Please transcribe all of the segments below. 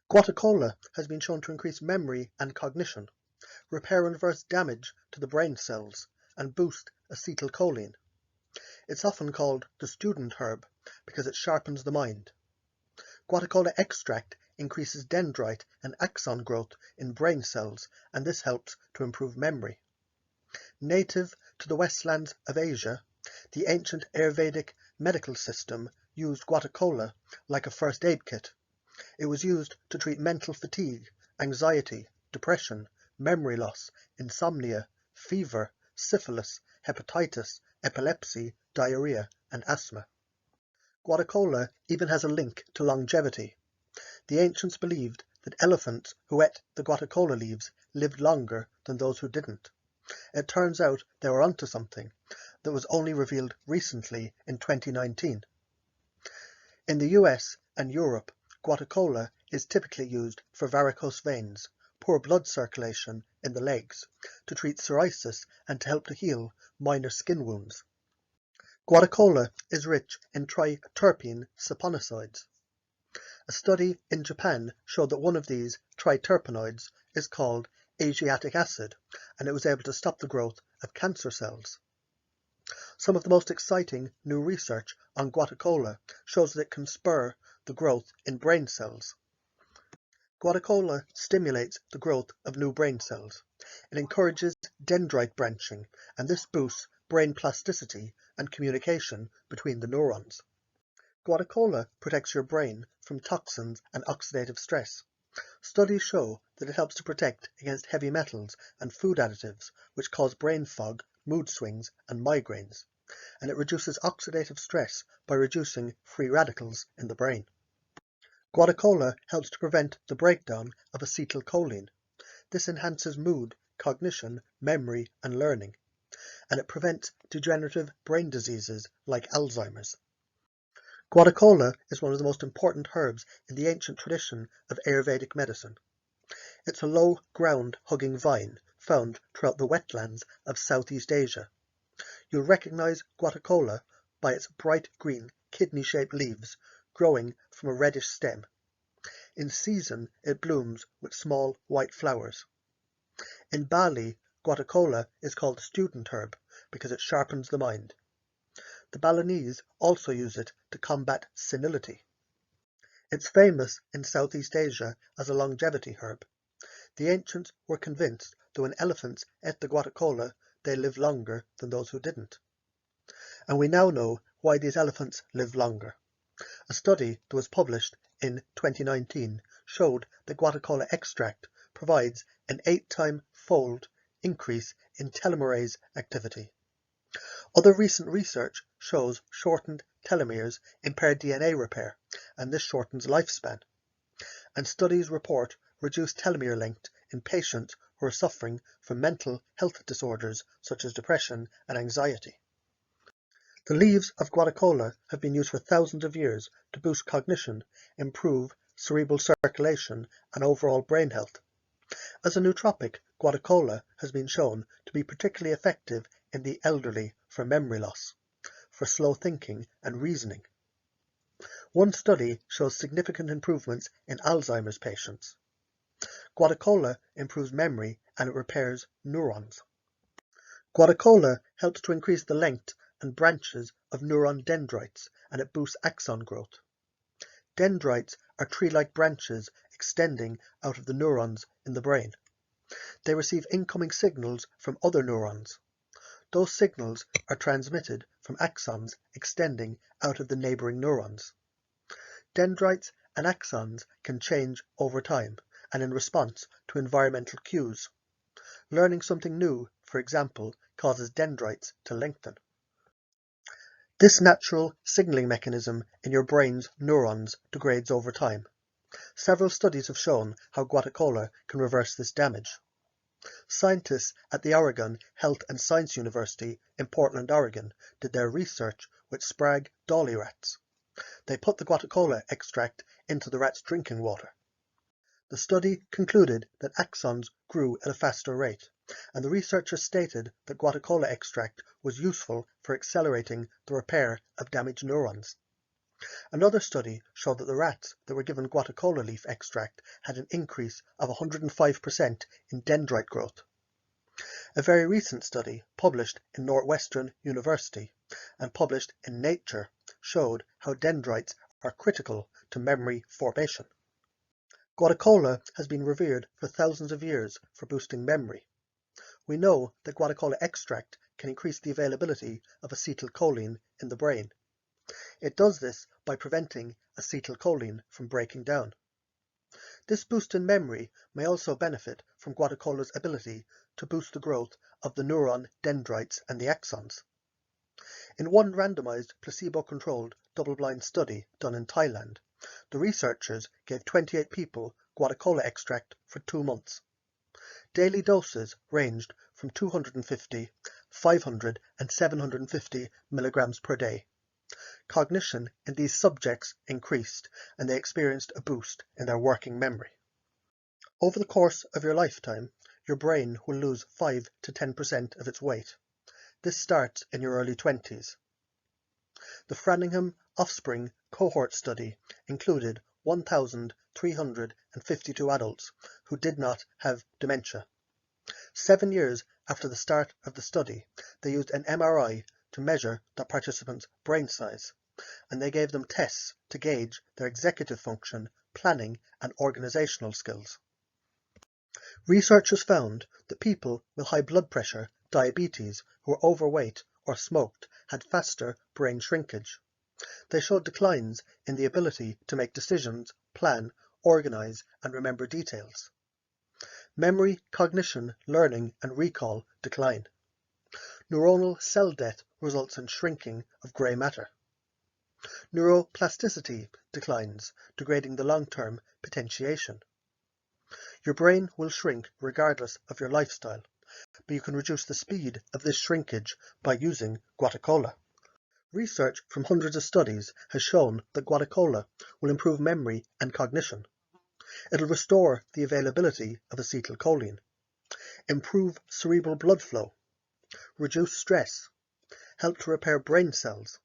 Guatacola has been shown to increase memory and cognition, repair and reverse damage to the brain cells, and boost acetylcholine. It's often called the student herb because it sharpens the mind. Guatacola extract increases dendrite and axon growth in brain cells, and this helps to improve memory. Native to the westlands of Asia, the ancient Ayurvedic medical system used Guatacola like a first aid kit. It was used to treat mental fatigue, anxiety, depression, memory loss, insomnia, fever, syphilis, hepatitis, epilepsy, diarrhea, and asthma. Guatacola even has a link to longevity. The ancients believed that elephants who ate the guatacola leaves lived longer than those who didn't. It turns out they were onto something that was only revealed recently in 2019. In the US and Europe, guatacola is typically used for varicose veins, poor blood circulation in the legs, to treat psoriasis and to help to heal minor skin wounds. Guatacola is rich in triterpene saponinoids. A study in Japan showed that one of these triterpenoids is called Asiatic acid, and it was able to stop the growth of cancer cells. Some of the most exciting new research on guatacola shows that it can spur the growth in brain cells. Guatacola stimulates the growth of new brain cells. It encourages dendrite branching, and this boosts brain plasticity and communication between the neurons. Guatacola protects your brain from toxins and oxidative stress. Studies show that it helps to protect against heavy metals and food additives, which cause brain fog, mood swings, and migraines, and it reduces oxidative stress by reducing free radicals in the brain. Guatacola helps to prevent the breakdown of acetylcholine. This enhances mood, cognition, memory, and learning, and it prevents degenerative brain diseases like Alzheimer's. Guatacola is one of the most important herbs in the ancient tradition of Ayurvedic medicine. It's a low ground hugging vine found throughout the wetlands of Southeast Asia. You'll recognize guatacola by its bright green kidney-shaped leaves growing from a reddish stem. In season, it blooms with small white flowers. In Bali, guatacola is called student herb because it sharpens the mind. The Balinese also use it to combat senility. It's famous in Southeast Asia as a longevity herb. The ancients were convinced that when elephants ate the guatacola, they lived longer than those who didn't. And we now know why these elephants live longer. A study that was published in 2019 showed that guatacola extract provides an 8-time-fold increase in telomerase activity. Other recent research shows shortened telomeres impair DNA repair, and this shortens lifespan. And studies report reduced telomere length in patients who are suffering from mental health disorders such as depression and anxiety. The leaves of guatacola have been used for thousands of years to boost cognition, improve cerebral circulation, and overall brain health. As a nootropic, guatacola has been shown to be particularly effective in the elderly for memory loss, for slow thinking and reasoning. One study shows significant improvements in Alzheimer's patients. Guatacola improves memory and it repairs neurons. Guatacola helps to increase the length and branches of neuron dendrites, and it boosts axon growth. Dendrites are tree-like branches extending out of the neurons in the brain. They receive incoming signals from other neurons. Those signals are transmitted from axons extending out of the neighboring neurons. Dendrites and axons can change over time and in response to environmental cues. Learning something new, for example, causes dendrites to lengthen. This natural signaling mechanism in your brain's neurons degrades over time. Several studies have shown how guatacola can reverse this damage. Scientists at the Oregon Health and Science University in Portland, Oregon, did their research with Sprague Dawley rats. They put the guatacola extract into the rats' drinking water. The study concluded that axons grew at a faster rate, and the researchers stated that guatacola extract was useful for accelerating the repair of damaged neurons. Another study showed that the rats that were given guatacola leaf extract had an increase of 105% in dendrite growth. A very recent study published in Northwestern University and published in Nature showed how dendrites are critical to memory formation. Guatacola has been revered for thousands of years for boosting memory. We know that guatacola extract can increase the availability of acetylcholine in the brain. It does this by preventing acetylcholine from breaking down. This boost in memory may also benefit from guatacola's ability to boost the growth of the neuron dendrites and the axons. In one randomized, placebo-controlled, double-blind study done in Thailand, the researchers gave 28 people guatacola extract for 2 months. Daily doses ranged from 250, 500, and 750 milligrams per day. Cognition in these subjects increased, and they experienced a boost in their working memory. Over the course of your lifetime, your brain will lose 5 to 10% of its weight. This starts in your early 20s. The Framingham Offspring Cohort Study included 1,352 adults who did not have dementia. 7 years after the start of the study, they used an MRI to measure the participants' brain size, and they gave them tests to gauge their executive function, planning, and organizational skills. Researchers found that people with high blood pressure, diabetes, who were overweight, or smoked had faster brain shrinkage. They showed declines in the ability to make decisions, plan, organize, and remember details. Memory, cognition, learning, and recall decline. Neuronal cell death results in shrinking of gray matter. Neuroplasticity declines, degrading the long-term potentiation. Your brain will shrink regardless of your lifestyle, but you can reduce the speed of this shrinkage by using guatacola. Research from hundreds of studies has shown that guatacola will improve memory and cognition. It'll restore the availability of acetylcholine, improve cerebral blood flow, reduce stress, help to repair brain cells,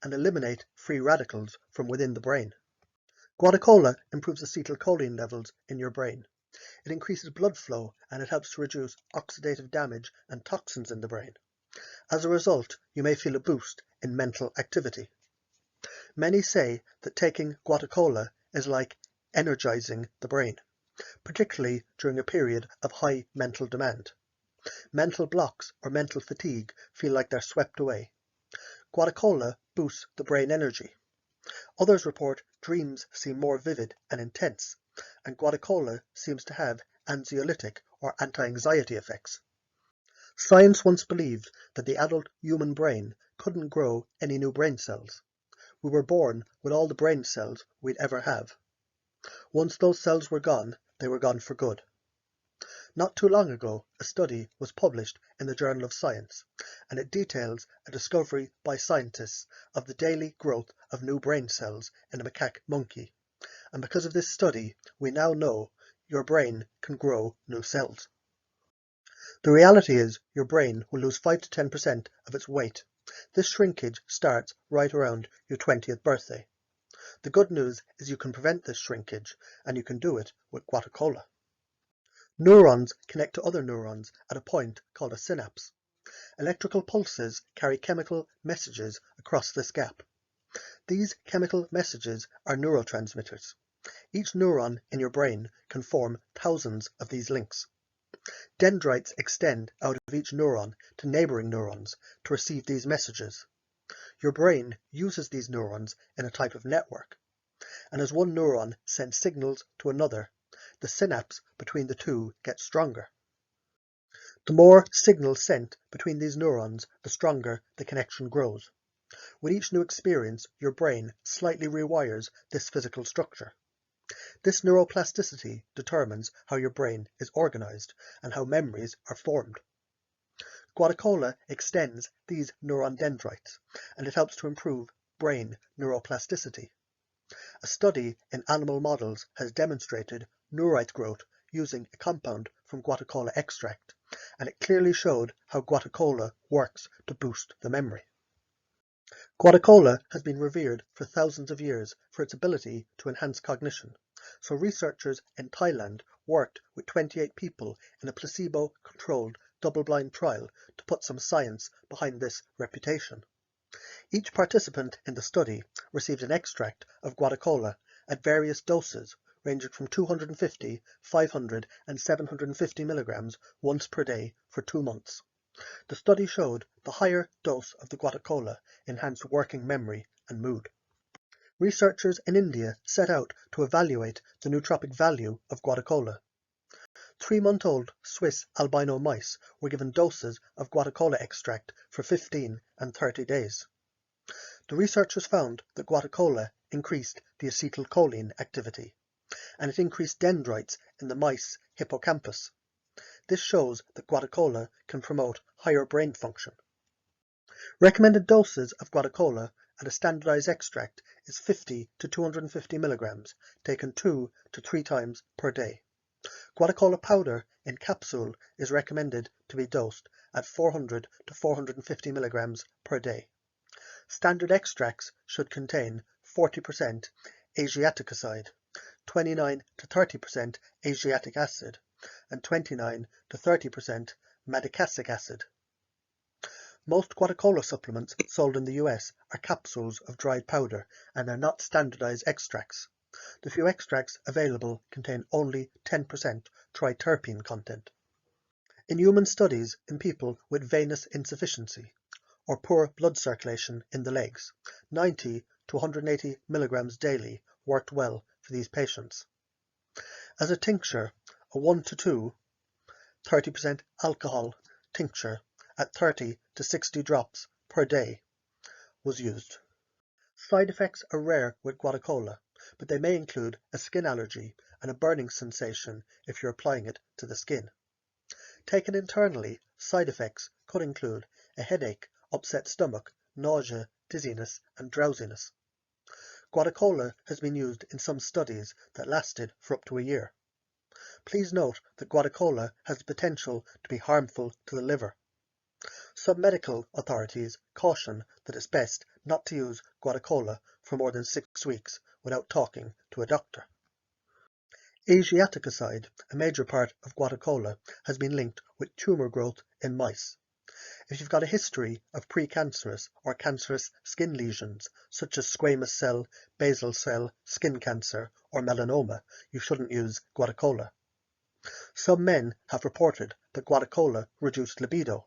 and eliminate free radicals from within the brain. Guatacola improves acetylcholine levels in your brain. It increases blood flow and it helps to reduce oxidative damage and toxins in the brain. As a result, you may feel a boost in mental activity. Many say that taking guatacola is like energizing the brain, particularly during a period of high mental demand. Mental blocks or mental fatigue feel like they're swept away. Guatacola boosts the brain energy. Others report dreams seem more vivid and intense, and guatacola seems to have anxiolytic or anti-anxiety effects. Science once believed that the adult human brain couldn't grow any new brain cells. We were born with all the brain cells we'd ever have. Once those cells were gone, they were gone for good. Not too long ago, a study was published in the Journal of Science, and it details a discovery by scientists of the daily growth of new brain cells in a macaque monkey. And because of this study, we now know your brain can grow new cells. The reality is your brain will lose 5 to 10% of its weight. This shrinkage starts right around your 20th birthday. The good news is you can prevent this shrinkage, and you can do it with guatacola. Neurons connect to other neurons at a point called a synapse. Electrical pulses carry chemical messages across this gap. These chemical messages are neurotransmitters. Each neuron in your brain can form thousands of these links. Dendrites extend out of each neuron to neighboring neurons to receive these messages. Your brain uses these neurons in a type of network, and as one neuron sends signals to another, the synapse between the two gets stronger. The more signals sent between these neurons, the stronger the connection grows. With each new experience, your brain slightly rewires this physical structure. This neuroplasticity determines how your brain is organized and how memories are formed. Guatacola extends these neuron dendrites, and it helps to improve brain neuroplasticity. A study in animal models has demonstrated neurite growth using a compound from guatacola extract, and it clearly showed how guatacola works to boost the memory. Guatacola has been revered for thousands of years for its ability to enhance cognition, so researchers in Thailand worked with 28 people in a placebo-controlled double-blind trial to put some science behind this reputation. Each participant in the study received an extract of Guatacola at various doses ranging from 250, 500 and 750 milligrams once per day for 2 months. The study showed the higher dose of the Guatacola enhanced working memory and mood. Researchers in India set out to evaluate the nootropic value of Guatacola. 3-month-old Swiss albino mice were given doses of Guatacola extract for 15 and 30 days. The researchers found that Guatacola increased the acetylcholine activity, and it increased dendrites in the mice hippocampus. This shows that Guatacola can promote higher brain function. Recommended doses of Guatacola at a standardized extract is 50 to 250 milligrams, taken 2 to 3 times per day. Guatacola powder in capsule is recommended to be dosed at 400 to 450 milligrams per day. Standard extracts should contain 40% Asiaticoside, 29 to 30% Asiatic acid, and 29 to 30% Madicasic acid. Most Guatacola supplements sold in the US are capsules of dried powder and are not standardized extracts. The few extracts available contain only 10% triterpene content. In human studies in people with venous insufficiency or poor blood circulation in the legs, 90 to 180 milligrams daily worked well for these patients. As a tincture, a 1 to 2, 30% alcohol tincture at 30 to 60 drops per day was used. Side effects are rare with Guatacola, but they may include a skin allergy and a burning sensation if you're applying it to the skin. Taken internally, side effects could include a headache, upset stomach, nausea, dizziness, and drowsiness. Guatacola has been used in some studies that lasted for up to a year. Please note that Guatacola has the potential to be harmful to the liver. Some medical authorities caution that it's best not to use Guatacola for more than 6 weeks without talking to a doctor. Asiaticoside, a major part of Guatacola, has been linked with tumor growth in mice. If you've got a history of precancerous or cancerous skin lesions, such as squamous cell, basal cell, skin cancer, or melanoma, you shouldn't use Guatacola. Some men have reported that Guatacola reduced libido.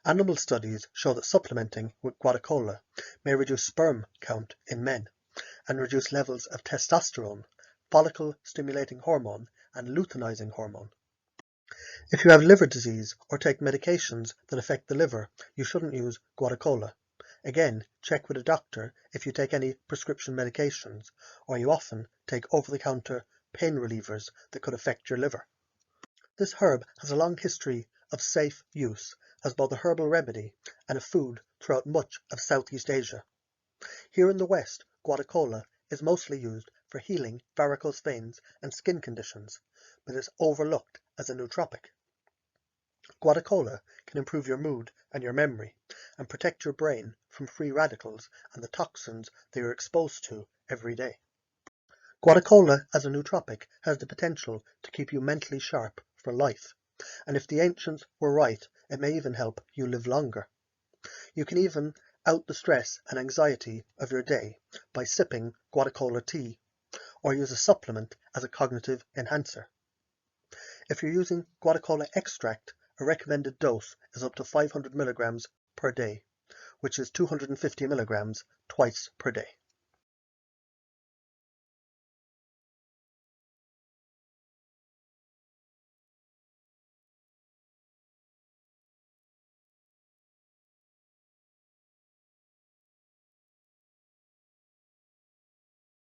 Animal studies show that supplementing with Guatacola may reduce sperm count in men and reduce levels of testosterone, follicle-stimulating hormone, and luteinizing hormone. If you have liver disease or take medications that affect the liver, you shouldn't use Guatacola. Again, check with a doctor if you take any prescription medications, or you often take over-the-counter pain relievers that could affect your liver. This herb has a long history of safe use as both a herbal remedy and a food throughout much of Southeast Asia. Here in the West, Guatacola is mostly used for healing varicose veins and skin conditions, but is overlooked as a nootropic. Guatacola can improve your mood and your memory, and protect your brain from free radicals and the toxins they are exposed to every day. Guatacola as a nootropic has the potential to keep you mentally sharp for life, and if the ancients were right, it may even help you live longer. You can even out the stress and anxiety of your day by sipping Guatacola tea, or use a supplement as a cognitive enhancer. If you're using Guatacola extract, a recommended dose is up to 500 milligrams per day, which is 250 milligrams twice per day.